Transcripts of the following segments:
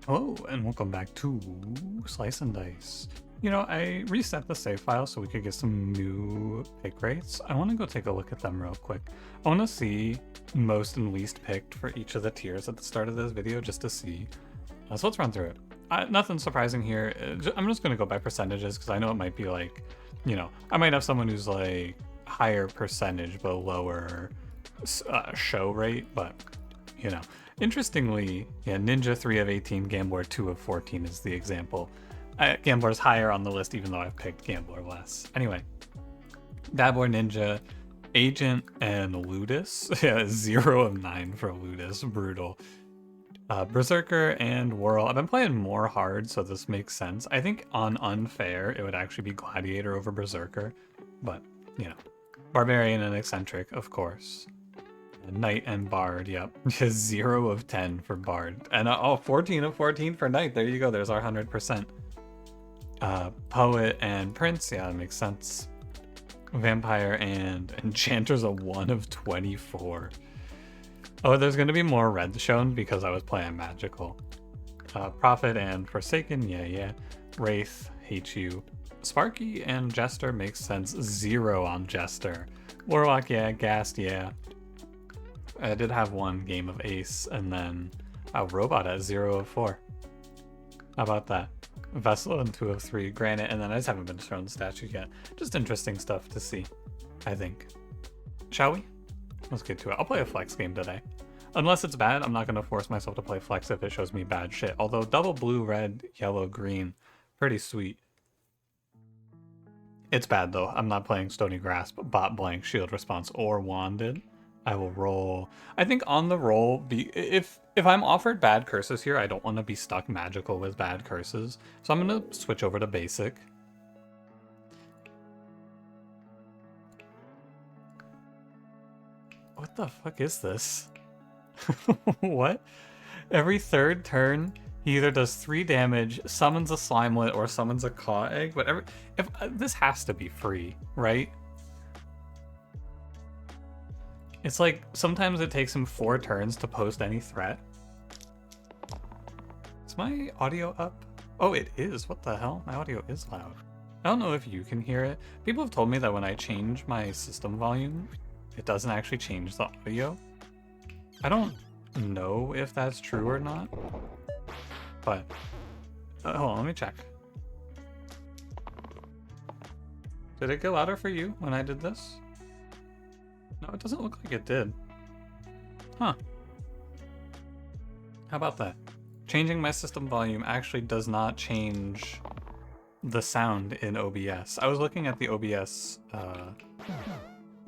Hello and welcome back to Slice and Dice. You know, I reset the save file so we could get some new pick rates. I want to go take a look at them real quick. I want to see most and least picked for each of the tiers at the start of this video just to see. So let's run through it. Nothing surprising here. I'm just going to go by percentages because I know it might be like, you know, I might have someone who's like higher percentage but lower show rate, but you know. Interestingly, yeah, Ninja 3 of 18, Gambler 2 of 14 is the example. Gambler's higher on the list even though I've picked Gambler less. Anyway, Dabbler, Ninja, Agent, and Ludus. Yeah, 0 of 9 for Ludus. Brutal. Berserker and Whirl. I've been playing more hard, so this makes sense. I think on unfair, it would actually be Gladiator over Berserker. But, you know. Barbarian and Eccentric, of course. Knight and Bard, yep. Just 0 of 10 for Bard. And 14 of 14 for Knight. There you go, there's our 100%. Poet and Prince, yeah, that makes sense. Vampire and Enchanter's a 1 of 24. Oh, there's gonna be more red shown because I was playing Magical. Prophet and Forsaken, yeah. Wraith, hate you. Sparky and Jester makes sense, 0 on Jester. Warlock, yeah. Ghast, yeah. I did have one game of Ace, and then Robot at 0 of 4. How about that? Vessel and 2 of 3. Granite, and then I just haven't been shown the statue yet. Just interesting stuff to see, I think. Shall we? Let's get to it. I'll play a flex game today. Unless it's bad, I'm not going to force myself to play flex if it shows me bad shit. Although double blue, red, yellow, green, pretty sweet. It's bad though. I'm not playing Stony Grasp, Bot Blank, Shield Response, or Wanded. I will roll. I think on the roll, if I'm offered bad curses here, I don't want to be stuck Magical with bad curses. So I'm going to switch over to Basic. What the fuck is this? What? Every third turn, he either does 3 damage, summons a Slimelet, or summons a Claw Egg. Whatever. If this has to be free, right? It's like, sometimes it takes him 4 turns to post any threat. Is my audio up? Oh, it is. What the hell? My audio is loud. I don't know if you can hear it. People have told me that when I change my system volume, it doesn't actually change the audio. I don't know if that's true or not. But, hold on, let me check. Did it get louder for you when I did this? No, it doesn't look like it did. Huh. How about that? Changing my system volume actually does not change the sound in OBS. I was looking at the OBS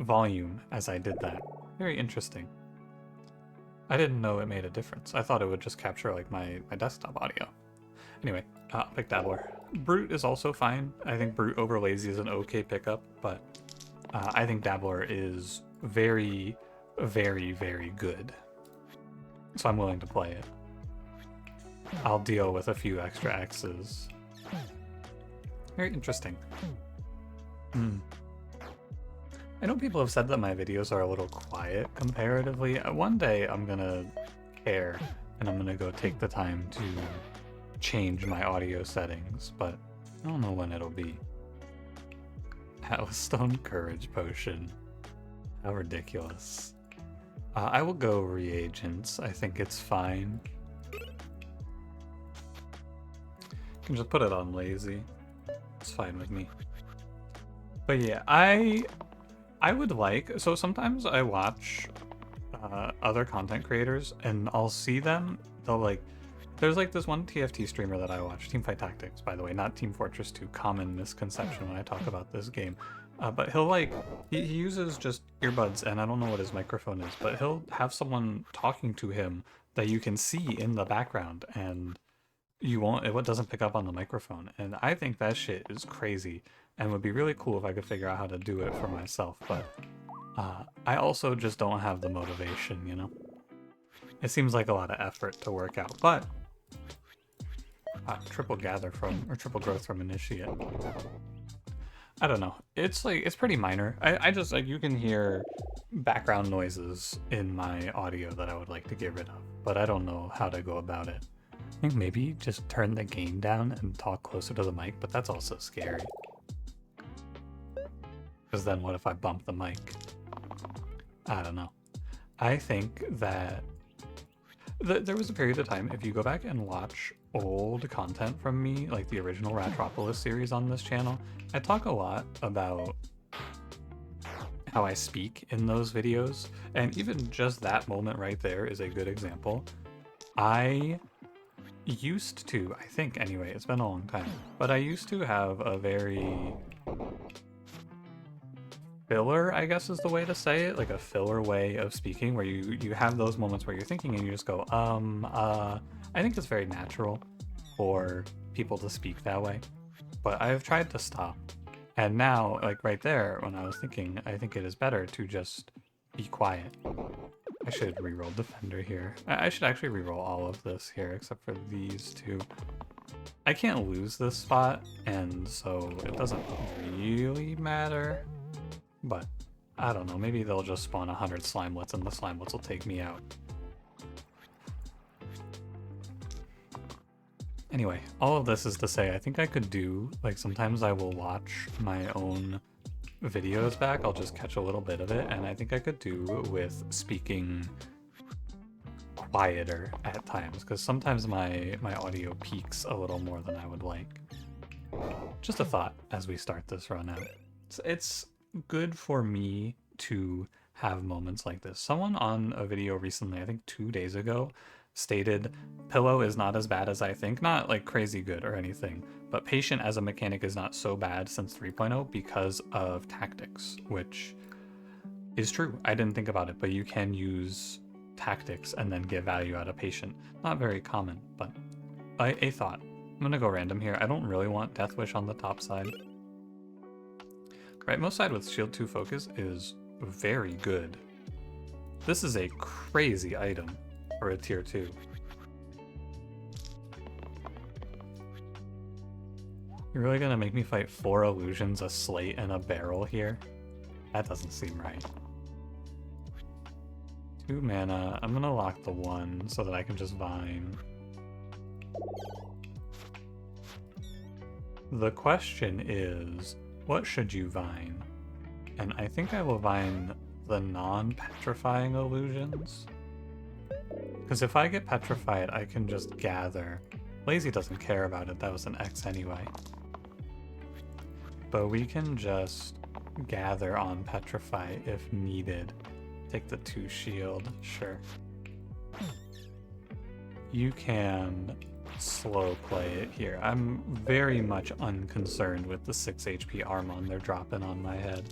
volume as I did that. Very interesting. I didn't know it made a difference. I thought it would just capture like my desktop audio. Anyway, I'll pick Dabbler. Brute is also fine. I think Brute over Lazy is an okay pickup, but I think Dabbler is very, very, very good. So I'm willing to play it. I'll deal with a few extra X's. Very interesting. I know people have said that my videos are a little quiet comparatively. One day I'm gonna care and I'm gonna go take the time to change my audio settings, but I don't know when it'll be. Hellstone Courage Potion. How ridiculous. I will go reagents. I think it's fine. You can just put it on lazy. It's fine with me. But yeah, I would like, so sometimes I watch other content creators and I'll see them, they'll like, there's like this one TFT streamer that I watch, Teamfight Tactics, by the way, not Team Fortress 2, common misconception when I talk about this game. But he'll like, he uses just earbuds and I don't know what his microphone is, but he'll have someone talking to him that you can see in the background and it doesn't pick up on the microphone. And I think that shit is crazy and would be really cool if I could figure out how to do it for myself. But I also just don't have the motivation, you know? It seems like a lot of effort to work out, but triple growth from Initiate. I don't know. It's like, it's pretty minor. I just, like, you can hear background noises in my audio that I would like to get rid of, but I don't know how to go about it. I think maybe just turn the gain down and talk closer to the mic, but that's also scary. Because then what if I bump the mic? I don't know. I think that there was a period of time, if you go back and watch old content from me, like the original Ratropolis series on this channel, I talk a lot about how I speak in those videos, and even just that moment right there is a good example. I used to, I think anyway, it's been a long time, but I used to have a very filler, I guess is the way to say it, like a filler way of speaking where you have those moments where you're thinking and you just go, I think it's very natural for people to speak that way, but I've tried to stop. And now, like right there, when I was thinking, I think it is better to just be quiet. I should reroll Defender here. I should actually reroll all of this here, except for these two. I can't lose this spot, and so it doesn't really matter. But, I don't know, maybe they'll just spawn 100 Slimelets and the Slimelets will take me out. Anyway, all of this is to say, I think I could do, like sometimes I will watch my own videos back, I'll just catch a little bit of it, and I think I could do with speaking quieter at times, because sometimes my audio peaks a little more than I would like. Just a thought as we start this run out. It's good for me to have moments like this. Someone on a video recently, I think 2 days ago, stated Pillow is not as bad as I think. Not like crazy good or anything, but Patient as a mechanic is not so bad since 3.0 because of tactics, which is true. I didn't think about it, but you can use tactics and then get value out of Patient. Not very common, but a thought. I'm gonna go random here. I don't really want Death Wish on the top side. Rightmost side with Shield 2 Focus is very good. This is a crazy item for a tier 2. You're really gonna make me fight 4 illusions, a slate, and a barrel here? That doesn't seem right. 2 mana. I'm gonna lock the 1 so that I can just Vine. The question is, what should you Vine? And I think I will Vine the non-petrifying illusions. Because if I get petrified, I can just gather. Lazy doesn't care about it, that was an X anyway. But we can just gather on petrify if needed. Take the 2 shield, sure. You can slow play it here. I'm very much unconcerned with the 6 HP Armon they're dropping on my head.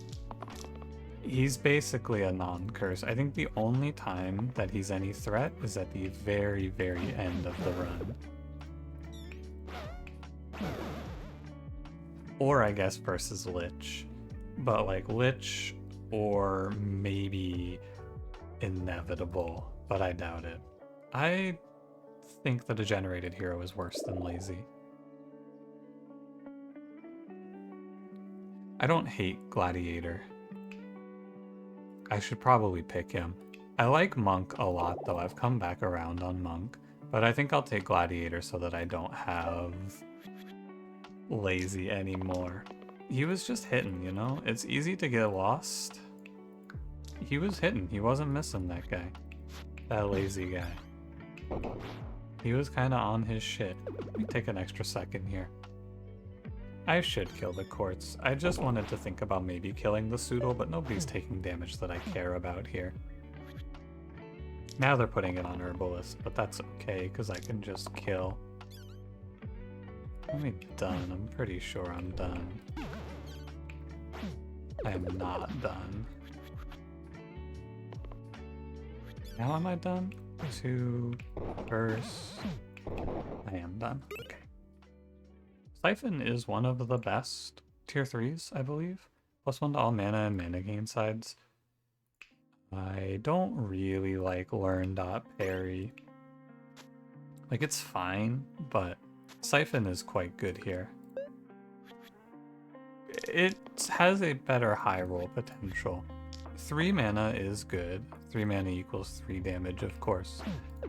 He's basically a non-curse. I think the only time that he's any threat is at the very, very end of the run. Or I guess versus Lich. But like Lich or maybe Inevitable, but I doubt it. I think the Degenerated Hero is worse than Lazy. I don't hate Gladiator. I should probably pick him. I like Monk a lot though, I've come back around on Monk, but I think I'll take Gladiator so that I don't have Lazy anymore. He was just hitting, you know? It's easy to get lost. He was hitting, he wasn't missing that guy. That Lazy guy. He was kinda on his shit. Let me take an extra second here. I should kill the Quartz. I just wanted to think about maybe killing the Pseudo, but nobody's taking damage that I care about here. Now they're putting it on Herbalist, but that's okay, because I can just kill. Am I done? I'm pretty sure I'm done. I am not done. Now am I done? 2, first. I am done. Okay. Siphon is one of the best tier 3s, I believe. +1 to all mana and mana gain sides. I don't really like learn.parry. Like, it's fine, but Siphon is quite good here. It has a better high roll potential. 3 mana is good. 3 mana equals 3 damage, of course.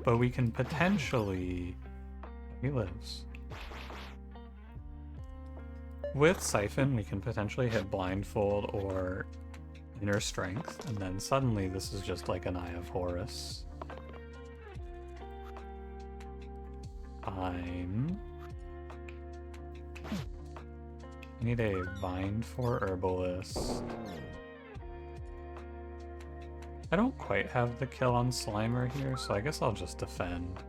But we can potentially He lives. With Siphon, we can potentially hit Blindfold or Inner Strength, and then suddenly this is just like an Eye of Horus. Fine. I need a Vine for Herbalist. I don't quite have the kill on Slimer here, so I guess I'll just defend.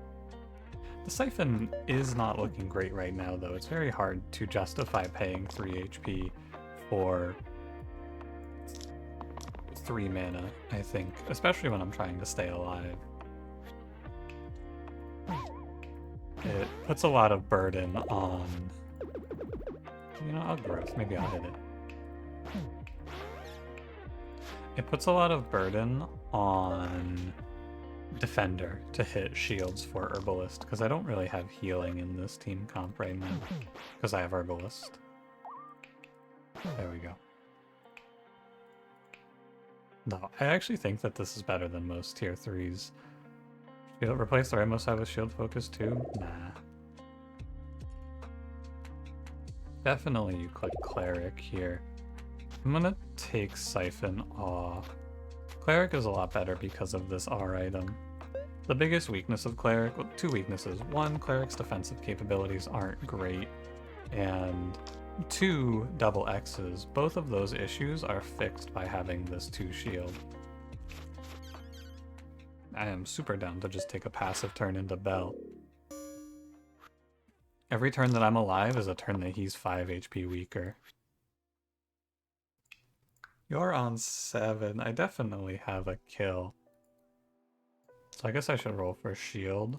The Siphon is not looking great right now, though. It's very hard to justify paying 3 HP for 3 mana, I think, especially when I'm trying to stay alive. It puts a lot of burden on... You know, I'll growth. Maybe I'll hit it. It puts a lot of burden on Defender to hit shields for Herbalist, because I don't really have healing in this team comp right now, because I have Herbalist. There we go. No, I actually think that this is better than most tier 3s. Replace the right side with shield focus too? Nah. Definitely you click Cleric here. I'm gonna take Siphon off. Cleric is a lot better because of this R item. The biggest weakness of Cleric, well, 2 weaknesses. 1, Cleric's defensive capabilities aren't great, and 2, double X's. Both of those issues are fixed by having this 2 shield. I am super down to just take a passive turn into Bell. Every turn that I'm alive is a turn that he's 5 HP weaker. You're on 7. I definitely have a kill. So I guess I should roll for shield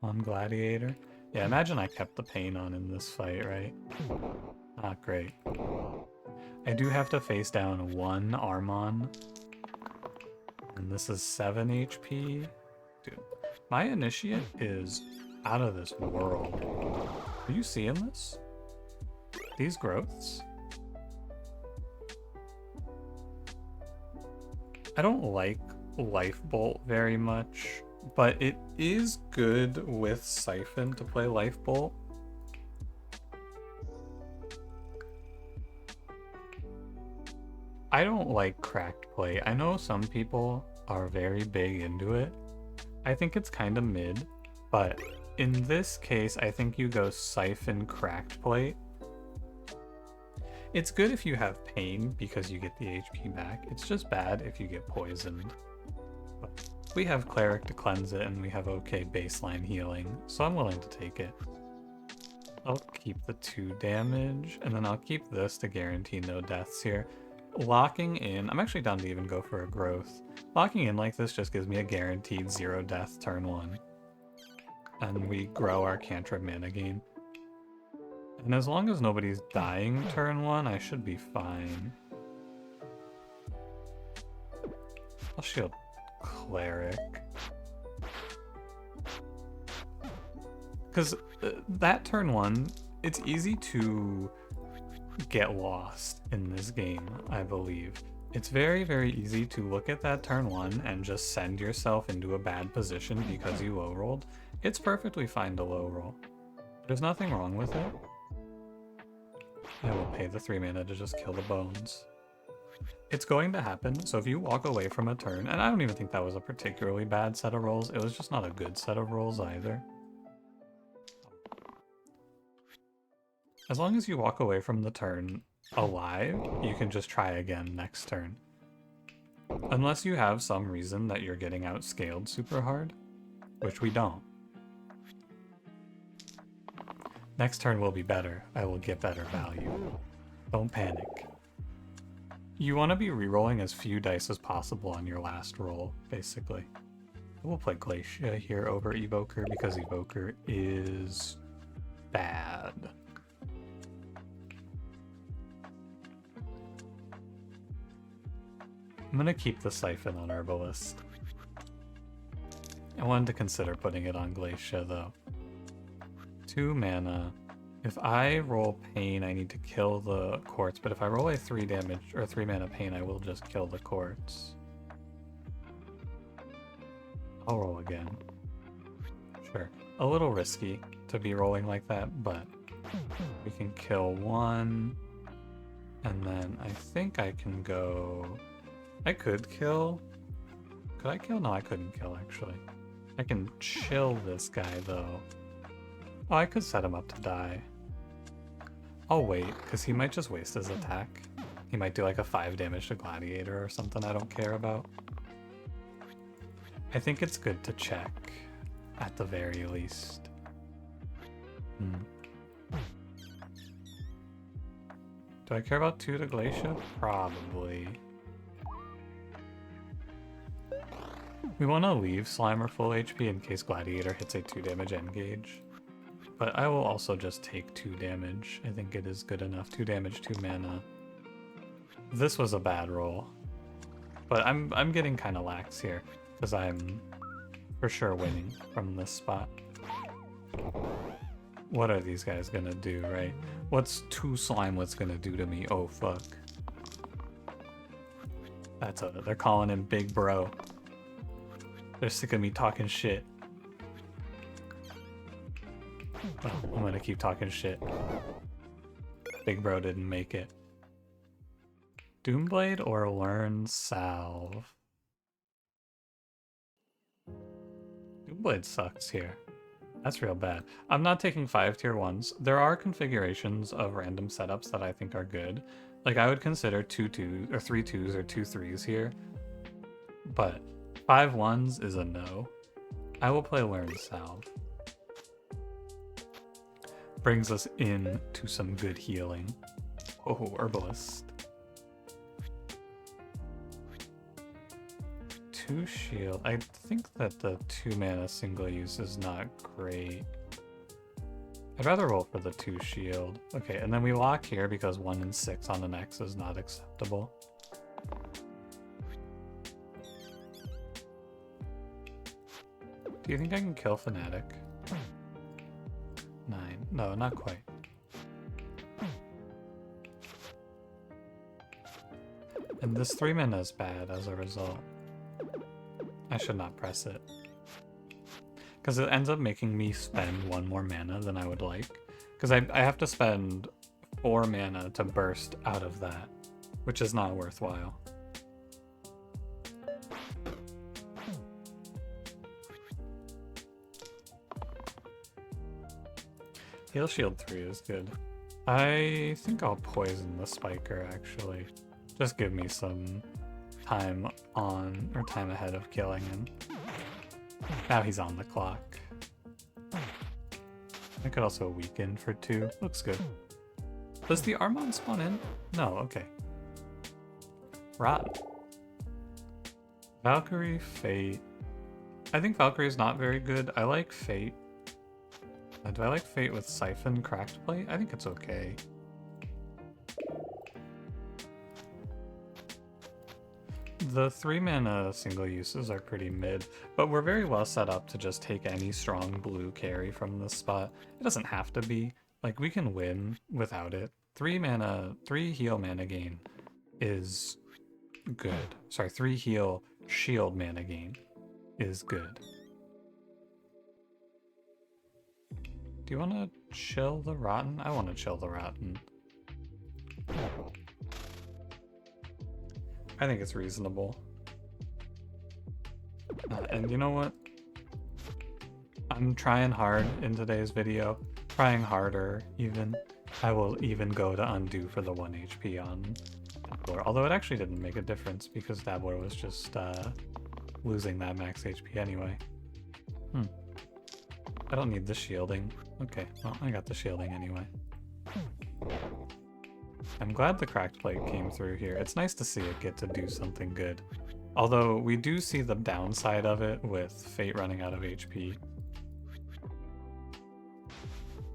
on Gladiator. Yeah, imagine I kept the pain on in this fight, right? Not great. I do have to face down 1 Armon. And this is 7 HP. Dude, my Initiate is out of this world. Are you seeing this? These growths? I don't like Life Bolt very much, but it is good with Siphon to play Life Bolt. I don't like Cracked Plate. I know some people are very big into it. I think it's kind of mid, but in this case, I think you go Siphon Cracked Plate. It's good if you have pain because you get the HP back. It's just bad if you get poisoned. But we have Cleric to cleanse it, and we have okay baseline healing, so I'm willing to take it. I'll keep the 2 damage, and then I'll keep this to guarantee no deaths here. Locking in, I'm actually down to even go for a growth. Locking in like this just gives me a guaranteed 0 death turn 1. And we grow our cantrip mana gain. And as long as nobody's dying turn 1, I should be fine. I'll shield Cleric. Because that turn 1, it's easy to get lost in this game, I believe. It's very, very easy to look at that turn 1 and just send yourself into a bad position because you low rolled. It's perfectly fine to low roll. There's nothing wrong with it. I will pay the 3 mana to just kill the bones. It's going to happen, so if you walk away from a turn, and I don't even think that was a particularly bad set of rolls, it was just not a good set of rolls either. As long as you walk away from the turn alive, you can just try again next turn. Unless you have some reason that you're getting outscaled super hard, which we don't. Next turn will be better. I will get better value. Don't panic. You want to be rerolling as few dice as possible on your last roll, basically. We'll play Glacia here over Evoker because Evoker is bad. I'm gonna keep the Siphon on Herbalist. I wanted to consider putting it on Glacia though. 2 mana. If I roll Pain, I need to kill the Quartz, but if I roll a 3 damage or 3 mana Pain, I will just kill the Quartz. I'll roll again. Sure. A little risky, to be rolling like that, but we can kill one. And then I think I can go... I could kill... Could I kill? No, I couldn't kill, actually. I can chill this guy, though. Oh, I could set him up to die. I'll wait, because he might just waste his attack. He might do like a 5 damage to Gladiator or something I don't care about. I think it's good to check, at the very least. Do I care about 2 to Glacia? Probably. We want to leave Slimer full HP in case Gladiator hits a 2 damage engage. But I will also just take 2 damage. I think it is good enough. 2 damage, 2 mana. This was a bad roll. But I'm getting kind of lax here, because I'm for sure winning from this spot. What are these guys gonna do, right? What's 2 Slimelets gonna do to me? Oh, fuck. They're calling him Big Bro. They're sick of me talking shit. Well, I'm gonna keep talking shit. Big Bro didn't make it. Doomblade or Learn Salve? Doomblade sucks here. That's real bad. I'm not taking 5 tier 1s. There are configurations of random setups that I think are good. Like, I would consider 2 2s or 3 2s or 2 3s here. But 5 1s is a no. I will play Learn Salve. Brings us in to some good healing. Oh, Herbalist. 2 shield. I think that the 2 mana single use is not great. I'd rather roll for the 2 shield. Okay, and then we lock here because 1 and 6 on an X is not acceptable. Do you think I can kill Fnatic? 9. No, not quite. And this 3 mana is bad as a result. I should not press it. Because it ends up making me spend 1 more mana than I would like. Because I have to spend 4 mana to burst out of that, which is not worthwhile. Heal Shield 3 is good. I think I'll poison the Spiker, actually. Just give me some time on, or time ahead of killing him. Now he's on the clock. I could also weaken for 2. Looks good. Does the Armand spawn in? No, okay. Rotten. Valkyrie, Fate. I think Valkyrie is not very good. I like Fate. Do I like Fate with Siphon Cracked Plate? I think it's okay. The 3 mana single uses are pretty mid, but we're very well set up to just take any strong blue carry from this spot. It doesn't have to be. Like, we can win without it. 3 heal mana gain is good. Sorry, 3 heal shield mana gain is good. Do you want to chill the Rotten? I want to chill the Rotten. I think it's reasonable. And you know what? I'm trying hard in today's video. Trying harder, even. I will even go to undo for the 1 HP on Dabbler. Although it actually didn't make a difference because Dabbler was just losing that max HP anyway. I don't need the shielding. Okay, well, I got the shielding anyway. I'm glad the Cracked Plate came through here. It's nice to see it get to do something good. Although we do see the downside of it with Fate running out of HP.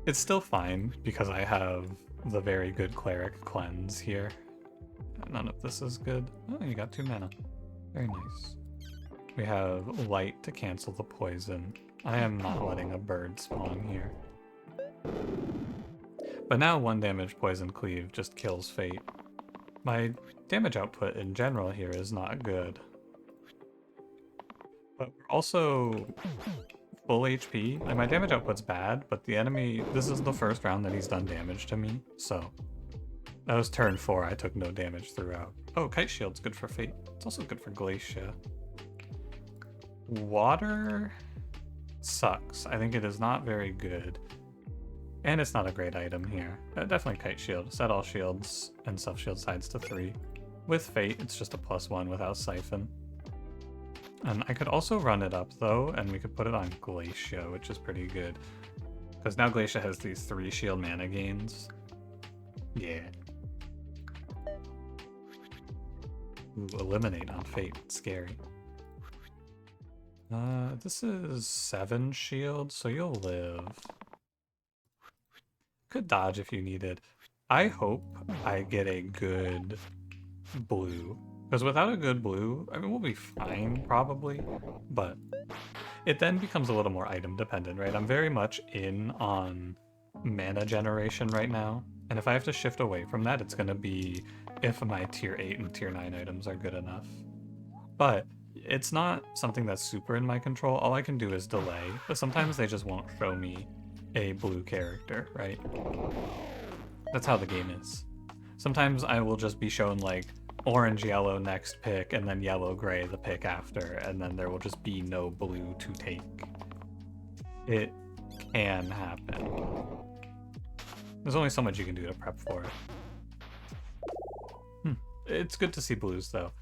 It's still fine because I have the very good Cleric Cleanse here. None of this is good. Oh, you got 2 mana. Very nice. We have Light to cancel the poison. I am not letting a bird spawn here. But now 1 damage Poison Cleave just kills Fate. My damage output in general here is not good. But we're also full HP. Like, my damage output's bad, but the enemy, this is the first round that he's done damage to me, so. That was turn 4, I took no damage throughout. Oh, Kite Shield's good for Fate. It's also good for Glacia. Water sucks. I think it is not very good. And it's not a great item here. Definitely Kite Shield. Set all shields and self-shield sides to 3. With Fate, it's just a +1 without Siphon. And I could also run it up though, and we could put it on Glacia, which is pretty good. Because now Glacia has these 3 shield mana gains. Yeah. Ooh, eliminate on Fate. Scary. This is 7 shields, so you'll live. Could dodge if you needed. I hope I get a good blue. Because without a good blue, I mean, we'll be fine, probably. But it then becomes a little more item dependent, right? I'm very much in on mana generation right now. And if I have to shift away from that, it's going to be if my tier 8 and tier 9 items are good enough. But it's not something that's super in my control. All I can do is delay, but sometimes they just won't show me a blue character, right? That's how the game is. Sometimes I will just be shown like orange, yellow next pick, and then yellow, gray the pick after, and then there will just be no blue to take. It can happen. There's only so much you can do to prep for it. It's good to see blues though.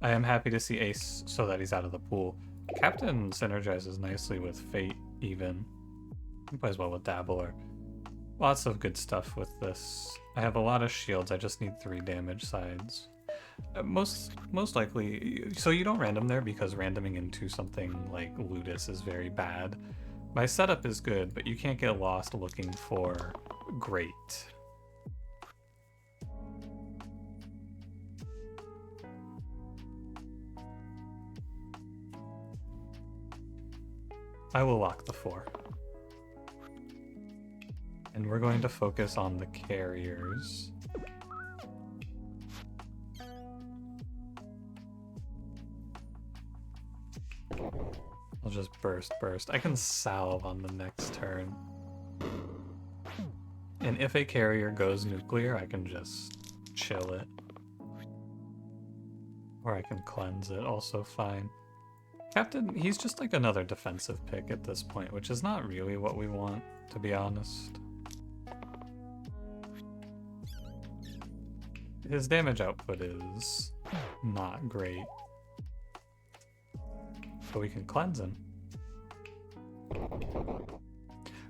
I am happy to see Ace so that he's out of the pool. Captain synergizes nicely with Fate even. He plays well with Dabbler. Lots of good stuff with this. I have a lot of shields, I just need 3 damage sides. Most likely, so you don't random there because randoming into something like Ludus is very bad. My setup is good, but you can't get lost looking for great. I will lock the 4. And we're going to focus on the carriers. I'll just burst. I can salve on the next turn. And if a carrier goes nuclear, I can just chill it. Or I can cleanse it, also fine. Captain, he's just like another defensive pick at this point, which is not really what we want, to be honest. His damage output is not great. But we can cleanse him.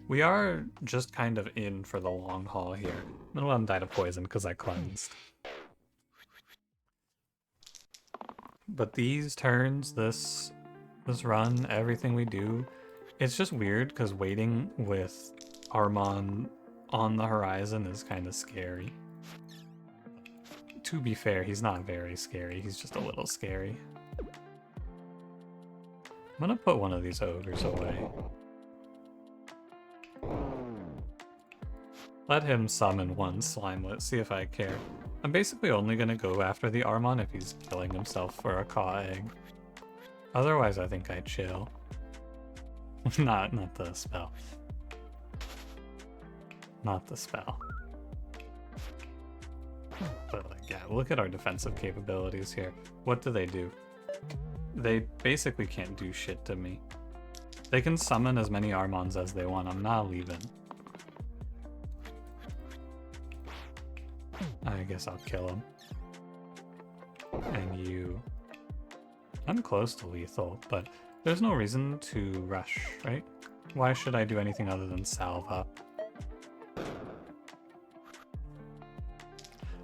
We are just kind of in for the long haul here. I'm gonna let him die to poison because I cleansed. But these turns, this run, everything we do, it's just weird because waiting with Armand on the horizon is kind of scary. To be fair, he's not very scary, he's just a little scary. I'm gonna put one of these ogres away. Let him summon one Slimelet, see if I care. I'm basically only gonna go after the Armon if he's killing himself for a Caw egg. Otherwise, I think I chill. not the spell. Not the spell. But like, yeah, look at our defensive capabilities here. What do? They basically can't do shit to me. They can summon as many Armons as they want. I'm not leaving. I guess I'll kill him. And you. I'm close to lethal, but there's no reason to rush, right? Why should I do anything other than salve up?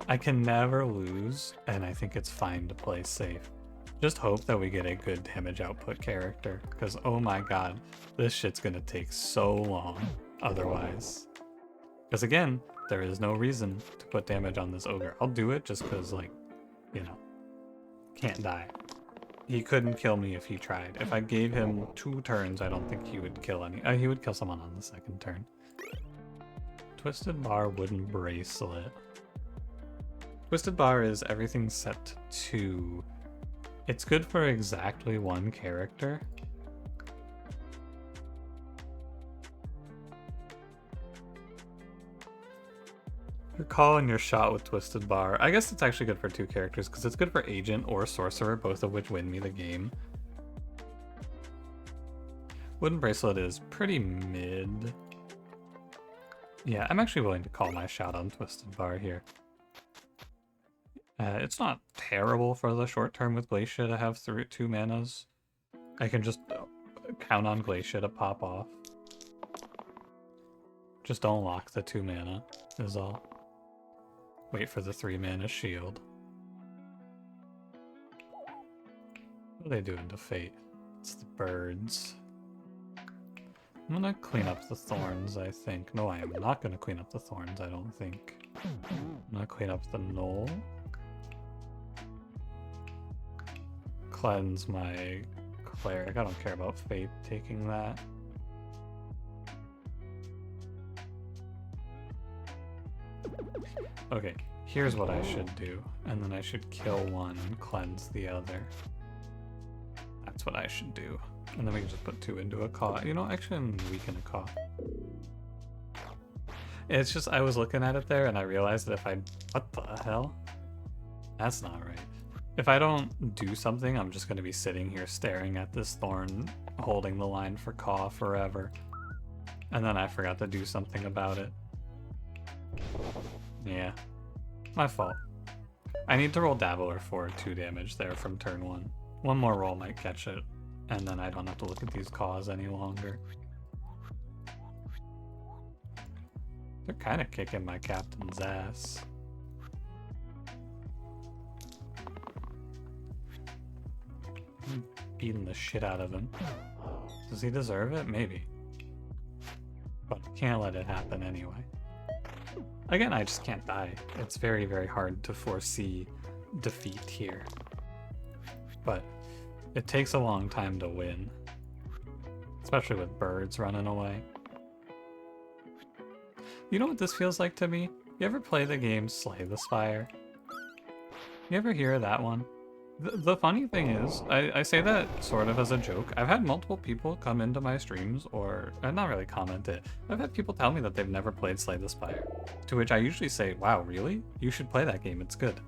I can never lose, and I think it's fine to play safe. Just hope that we get a good damage output character, because oh my god, this shit's gonna take so long otherwise. Because again, there is no reason to put damage on this ogre. I'll do it just because, like, you know, can't die. He couldn't kill me if he tried. If I gave him 2 turns, I don't think he would kill any. He would kill someone on the 2nd turn. Twisted Bar Wooden Bracelet. Twisted Bar is everything set to 2. It's good for exactly 1 character. You're calling your shot with Twisted Bar. I guess it's actually good for 2 characters because it's good for Agent or Sorcerer, both of which win me the game. Wooden Bracelet is pretty mid. Yeah, I'm actually willing to call my shot on Twisted Bar here. It's not terrible for the short term with Glacia to have 2 manas. I can just count on Glacia to pop off. Just don't lock the 2 mana, is all. Wait for the 3 mana shield. What are they doing to Fate? It's the birds. I'm gonna clean up the thorns, I think. No, I am not gonna clean up the thorns, I don't think. I'm gonna clean up the knoll. Cleanse my cleric. I don't care about Fate taking that. Okay, here's what I should do. And then I should kill one and cleanse the other. That's what I should do. And then we can just put 2 into a Caw. You know, actually I'm weaken a Caw. It's just, I was looking at it there and I realized that if I... What the hell? That's not right. If I don't do something, I'm just going to be sitting here staring at this thorn, holding the line for Caw forever. And then I forgot to do something about it. Yeah. My fault. I need to roll Dabbler for 2 damage there from turn 1. One more roll might catch it, and then I don't have to look at these Caws any longer. They're kind of kicking my captain's ass. I'm beating the shit out of him. Does he deserve it? Maybe. But I can't let it happen anyway. Again, I just can't die. It's very, very hard to foresee defeat here. But it takes a long time to win. Especially with birds running away. You know what this feels like to me? You ever play the game Slay the Spire? You ever hear that one? The funny thing is, I say that sort of as a joke. I've had multiple people come into my streams, or not really comment it. I've had people tell me that they've never played Slay the Spire. To which I usually say, wow, really? You should play that game, it's good.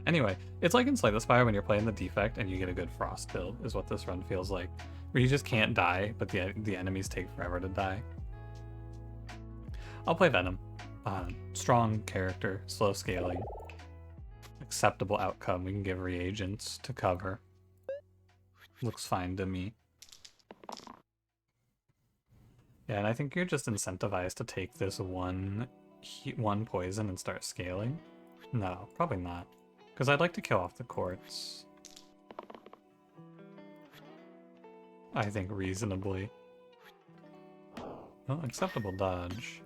Anyway, it's like in Slay the Spire when you're playing the Defect and you get a good Frost build, is what this run feels like. Where you just can't die, but the enemies take forever to die. I'll play Venom. Strong character, slow scaling. Acceptable outcome. We can give reagents to cover. Looks fine to me. Yeah, and I think you're just incentivized to take this one poison and start scaling. No, probably not. Because I'd like to kill off the quartz. I think reasonably. Oh, acceptable dodge.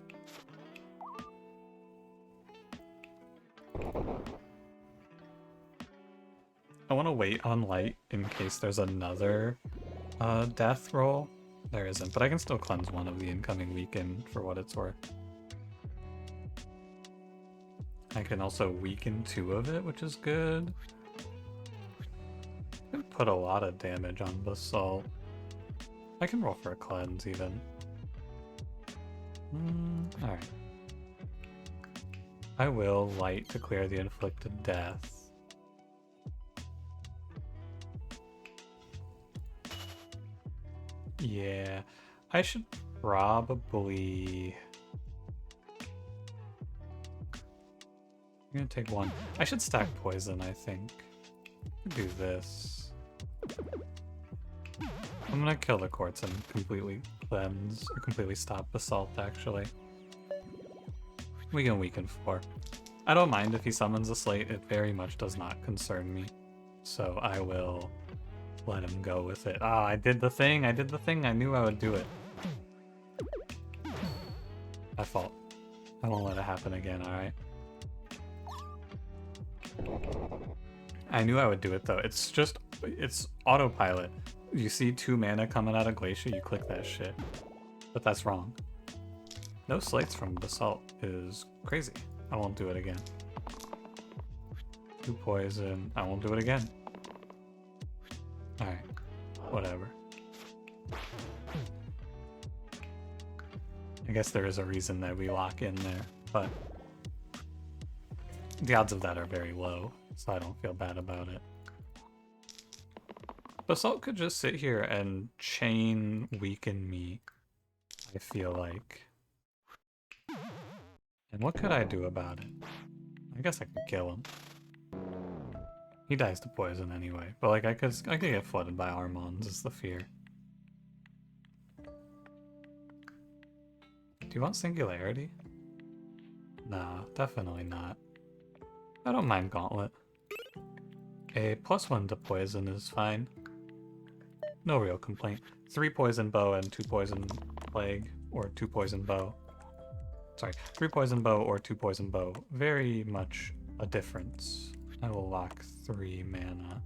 I want to wait on light in case there's another death roll. There isn't, but I can still cleanse one of the incoming weaken for what it's worth. I can also weaken 2 of it, which is good. I can put a lot of damage on Basalt. I can roll for a cleanse even. Alright. I will light to clear the inflicted death. Yeah, I should probably... I'm gonna take 1. I should stack poison, I think. Do this. I'm gonna kill the quartz and completely cleanse, or completely stop Basalt, actually. We can weaken 4. I don't mind if he summons a slate, it very much does not concern me. So I will let him go with it. Ah, I did the thing, I knew I would do it. My fault. I won't let it happen again, alright? I knew I would do it though. It's autopilot. You see 2 mana coming out of Glacia, you click that shit. But that's wrong. No slates from Basalt is crazy. I won't do it again. 2 poison. I won't do it again. Alright. Whatever. I guess there is a reason that we lock in there, but The odds of that are very low, so I don't feel bad about it. Basalt could just sit here and chain weaken me, I feel like. And what could I do about it? I guess I could kill him. He dies to poison anyway, but like I could get flooded by Armons is the fear. Do you want Singularity? Nah, definitely not. I don't mind Gauntlet. A +1 to poison is fine. No real complaint. 3 poison bow and 2 poison plague, or 2 poison bow. Sorry, 3 poison bow or 2 poison bow. Very much a difference. I will lock 3 mana.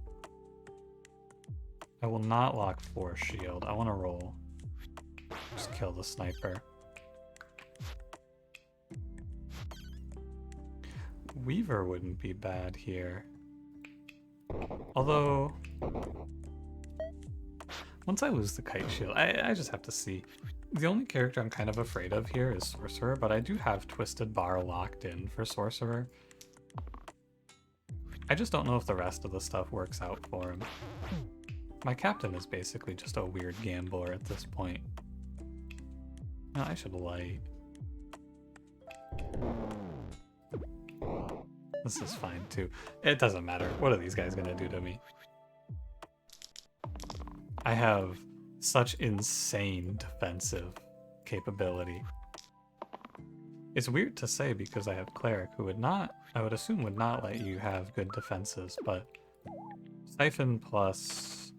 I will not lock 4 shield. I want to roll. Just kill the sniper. Weaver wouldn't be bad here. Although, once I lose the kite shield, I just have to see. The only character I'm kind of afraid of here is Sorcerer, but I do have Twisted Bar locked in for Sorcerer. I just don't know if the rest of the stuff works out for him. My captain is basically just a weird gambler at this point. No, I should light. This is fine too. It doesn't matter. What are these guys gonna do to me? I have such insane defensive capability. It's weird to say because I have Cleric who would not, I would assume would not let you have good defenses, but Siphon plus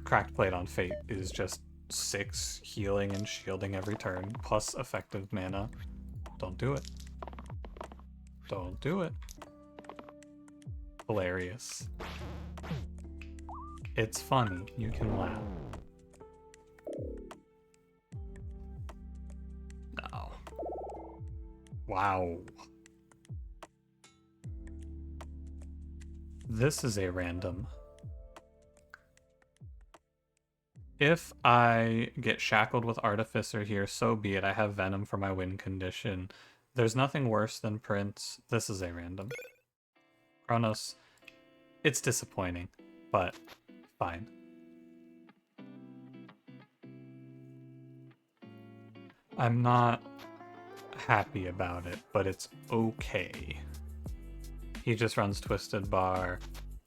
Cracked Blade on Fate is just 6 healing and shielding every turn, plus effective mana. Don't do it. Don't do it. Hilarious. It's funny. You can laugh. No. Wow. This is a random. If I get shackled with Artificer here, so be it. I have Venom for my win condition. There's nothing worse than Prince. This is a random. Kronos, it's disappointing, but fine. I'm not happy about it, but it's okay. He just runs Twisted Bar.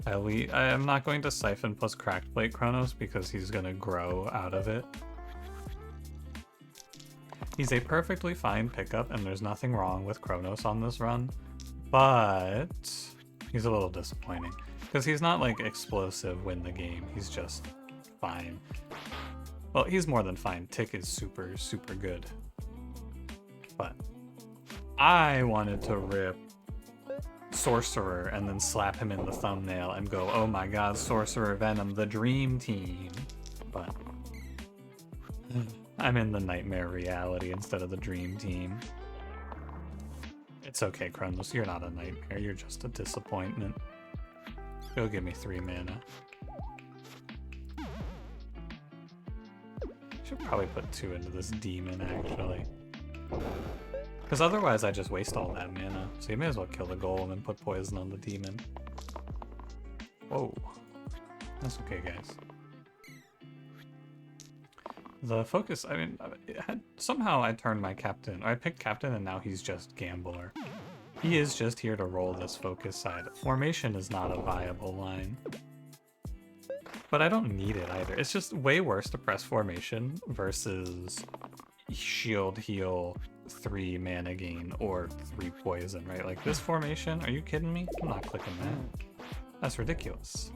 I am not going to Siphon plus Cracked Blade Kronos because he's going to grow out of it. He's a perfectly fine pickup and there's nothing wrong with Kronos on this run, but he's a little disappointing because he's not like explosive win the game. He's just fine. Well, he's more than fine. Tick is super, super good. But I wanted to rip Sorcerer and then slap him in the thumbnail and go, oh my god, Sorcerer Venom, the dream team. But I'm in the nightmare reality instead of the dream team. It's okay, Kronos, you're not a nightmare, you're just a disappointment. Go give me 3 mana. Should probably put 2 into this demon, actually. Because otherwise I just waste all that mana, so you may as well kill the golem and put poison on the demon. Whoa. That's okay, guys. The focus, I mean, somehow I turned my captain, or I picked captain and now he's just gambler. He is just here to roll this focus side. Formation is not a viable line. But I don't need it either. It's just way worse to press formation versus shield heal 3 mana gain or 3 poison, right? Like this formation, are you kidding me? I'm not clicking that. That's ridiculous.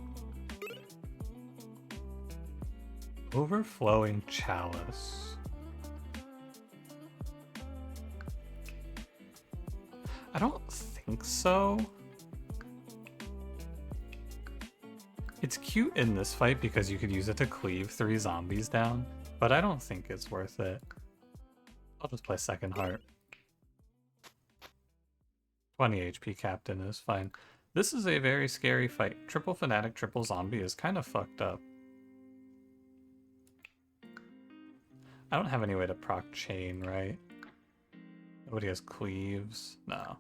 Overflowing Chalice. I don't think so. It's cute in this fight because you could use it to cleave 3 zombies down, but I don't think it's worth it. I'll just play Second Heart. 20 HP Captain is fine. This is a very scary fight. Triple Fanatic, triple Zombie is kind of fucked up. I don't have any way to proc Chain, right? Nobody has cleaves. No.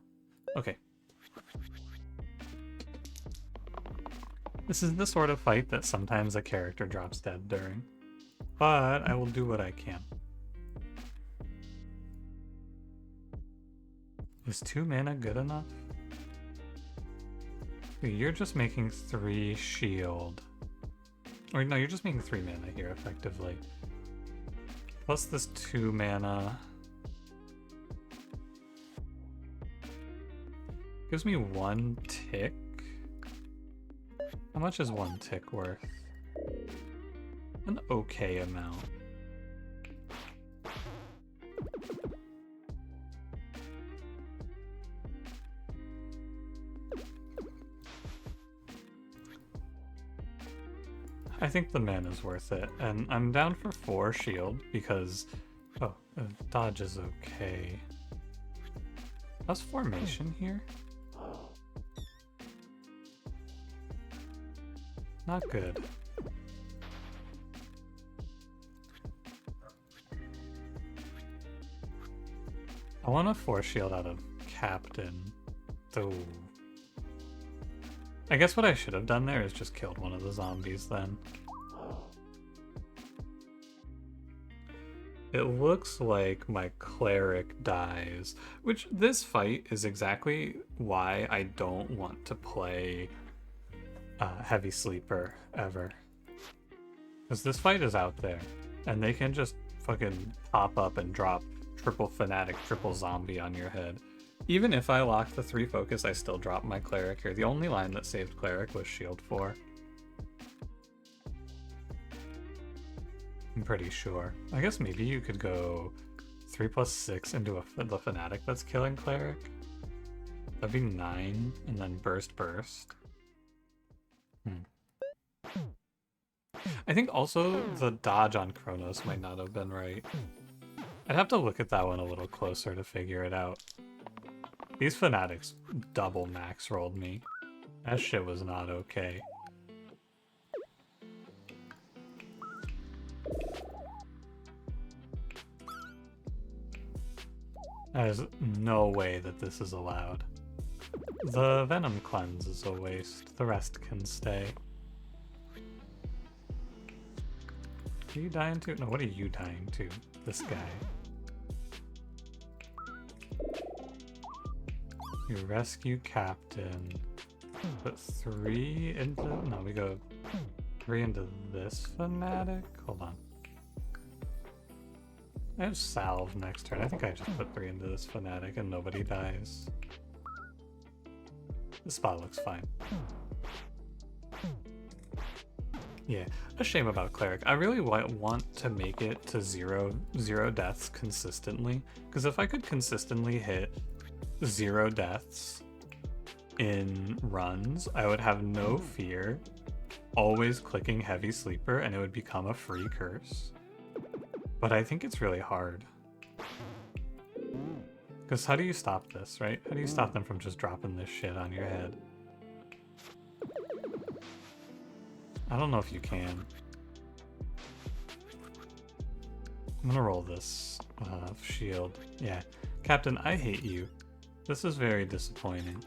Okay. This is the sort of fight that sometimes a character drops dead during. But I will do what I can. Is 2 mana good enough? You're just making 3 shield. Or no, you're just making 3 mana here, effectively. Plus this 2 mana. Gives me 1 tick. How much is 1 tick worth? An okay amount. I think the mana's worth it, and I'm down for 4 shield because... Oh, dodge is okay. How's formation here? Not good. I want a 4 shield out of Captain, though. I guess what I should have done there is just killed one of the zombies then. It looks like my Cleric dies, which this fight is exactly why I don't want to play Heavy Sleeper ever. Because this fight is out there, and they can just fucking pop up and drop triple Fanatic, triple Zombie on your head. Even if I lock the 3 focus, I still drop my Cleric here. The only line that saved Cleric was shield 4. I'm pretty sure. I guess maybe you could go 3+6 into the Fanatic that's killing Cleric. That'd be 9, and then burst. I think also the dodge on Kronos might not have been right. I'd have to look at that one a little closer to figure it out. These Fanatics double max rolled me. That shit was not okay. There's no way that this is allowed. The Venom Cleanse is a waste. The rest can stay. Are you dying to? No, what are you dying to? This guy. You rescue Captain. Put 3 into... No, we go 3 into this Fanatic? Hold on. I have Salve next turn. I think I just put 3 into this Fanatic and nobody dies. This spot looks fine. Yeah, a shame about Cleric. I really want to make it to zero deaths consistently, because if I could consistently hit 0 deaths in runs, I would have no fear always clicking Heavy Sleeper and it would become a free curse. But I think it's really hard. Because how do you stop this, right? How do you stop them from just dropping this shit on your head? I don't know if you can. I'm gonna roll this shield. Yeah. Captain, I hate you. This is very disappointing.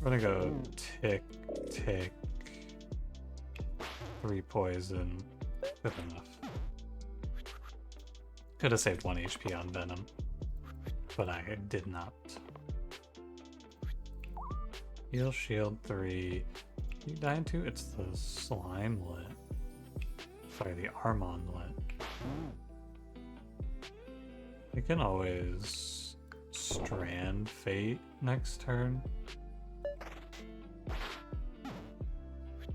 We're gonna go tick, tick. 3 poison. Good enough. Could have saved 1 HP on Venom, but I did not. Heal shield 3. You dying to? It's the Slimelet. Sorry, the Armonlet. You can always Strand Fate next turn.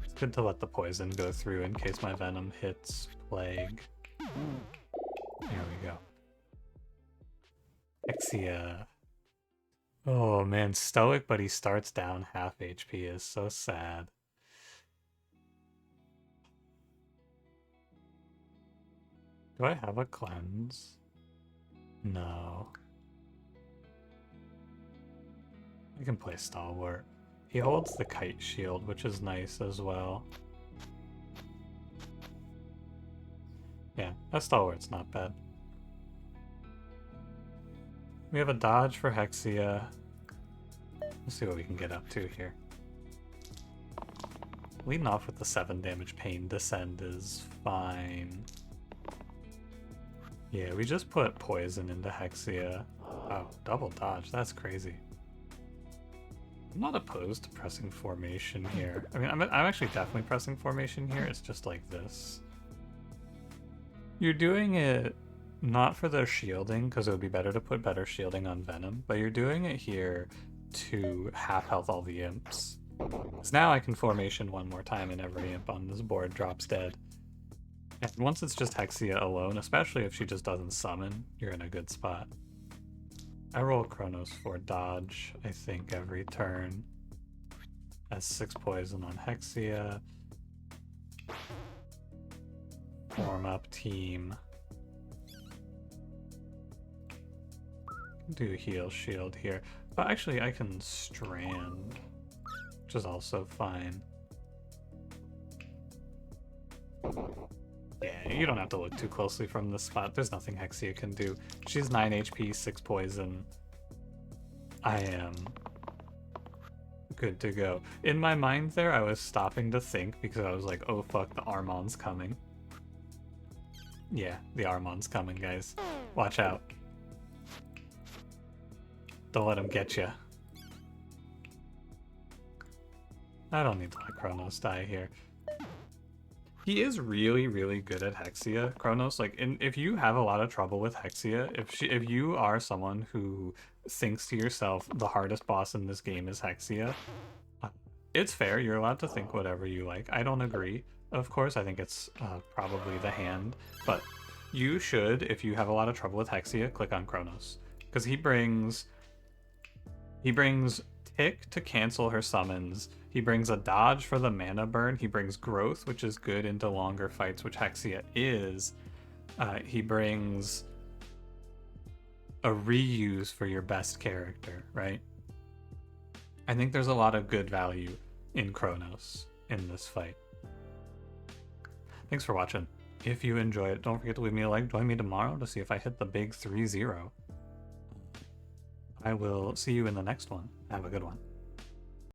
It's good to let the poison go through in case my Venom hits Plague. There we go. Hexia. Oh man, Stoic, but he starts down half HP is so sad. Do I have a cleanse? No. I can play Stalwart. He holds the Kite Shield, which is nice as well. Yeah, that Stalwart's not bad. We have a dodge for Hexia. Let's see what we can get up to here. Leading off with the 7 damage pain descend is fine. Yeah, we just put poison into Hexia. Oh, double dodge, that's crazy. I'm not opposed to pressing formation here. I mean, I'm actually definitely pressing formation here, it's just like this. You're doing it not for the shielding, because it would be better to put better shielding on Venom, but you're doing it here to half health all the imps. Because now I can formation one more time and every imp on this board drops dead. And once it's just Hexia alone, especially if she just doesn't summon, you're in a good spot. I roll Kronos for dodge, I think, every turn. Has 6 poison on Hexia. Form up team. Do heal shield here. But actually I can strand, which is also fine. Yeah, you don't have to look too closely from this spot. There's nothing Hexia can do. She's 9 HP, 6 poison. I am good to go. In my mind there, I was stopping to think because I was like, oh fuck, the Armon's coming. Yeah, the Armon's coming, guys. Watch out. Don't let him get you. I don't need to let Kronos die here. He is really, really good at Hexia, Kronos. Like, if you have a lot of trouble with Hexia, if you are someone who thinks to yourself, the hardest boss in this game is Hexia, it's fair. You're allowed to think whatever you like. I don't agree. Of course, I think it's probably the hand, but you should, if you have a lot of trouble with Hexia, click on Kronos, because he brings Tick to cancel her summons. He brings a dodge for the mana burn. He brings growth, which is good into longer fights, which Hexia is. He brings a reuse for your best character, right? I think there's a lot of good value in Kronos in this fight. Thanks for watching. If you enjoy it, don't forget to leave me a like. Join me tomorrow to see if I hit the big 3-0. I will see you in the next one. Have a good one.